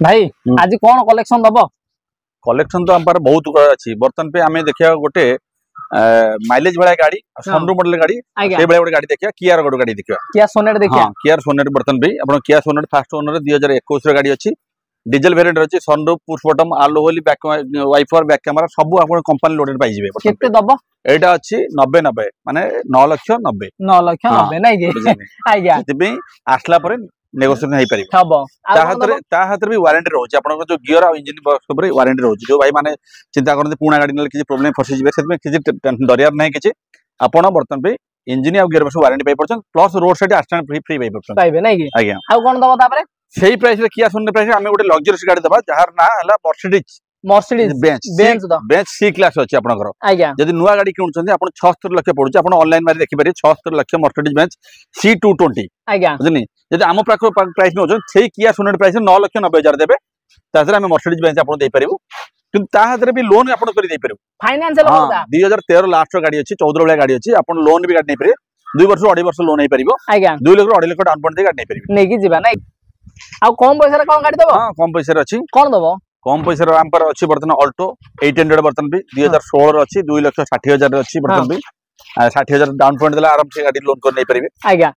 भाई आज कौन कलेक्शन दबो कलेक्शन तो हम बहुत अच्छी बर्तन पे आम देखिए गोटे माइलेज वाला गाड़ी सनरूफ मॉडल गाड़ी से बड़े गाड़ी देखिए कियार गोटे गाड़ी देखिए किया सोनेट देखिए हां कियार सोनेट बर्तन भी अपन किया सोनेट फास्ट ओनर 2021 गाड़ी अच्छी डीजल वेरिएंट अछि सनरूफ पुश बटन आलो होली बैक वाइपर बैक कैमरा सब अपन कंपनी लोडेड पाई जिवे केते दबो एटा अछि 90 90 माने 9 लाख 90 9 लाख 90 नै के आज्ञा सेति आसला पर नेगोशिएशन हेई परिबो हबो ता हाथ भी वारंटी रहउछि आपन जो गियर आ इंजन बॉक्स ऊपर वारंटी रहउछि जो भाई माने चिंता करते पुणा गाड़ी नेल किछि प्रॉब्लम फसी जिवे सेति किछि डरियार नै किछि आपन बर्तन पे इंजन आ गियर बॉक्स वारंटी पाई परछन plus road side stand free free पाई परछन पाइबे नै कि आज्ञा आ कोन दबो तापरे सेही प्राइस रे किया सोने प्राइस हमें गोटे लग्जरियस गाड़ी दबा जहार ना हला मर्सिडीज बेंज बेंच सी क्लास अछि आपनकर आज्ञा यदि नुवा गाड़ी किनुछन आपन 76 लाख पडुछ आपन ऑनलाइन मारी देखि पारे 76 लाख मर्सिडीज बेंच C220 आज्ञा बुझनी यदि आम पाखो प्राइस नोछन सेही किया सोने प्राइस 9 लाख 90 हजार देबे ताजरे हम मर्सिडीज बेंच आपन दे परिबो किंतु ता हाथ रे भी लोन आपन करि दे परिबो फाइनेंशियल होगा 2013 लास्ट गाड़ी अछि 14 वाला गाड़ी अछि आपन लोन भी गाड़ी नै परिबे 2 वर्ष 2.5 वर्ष लोन नै परिबो आज्ञा 2 लाख 2.5 लाख डाउन पेमेंट दे गाड़ी नै परिबे नै कि जीवा नै आ कम पैसा रे कोन गाड़ी दबो हां कम पैसा रे अछि कोन दबो कम पैसा रे आम पर अछि बर्तन ऑल्टो 800 बर्तन भी 2016 रे अछि 2 लाख 60 हजार रे अछि बर्तन भी 60 हजार डाउन पेमेंट देला आराम से गाड़ी लोन कर नै परिबे आज्ञा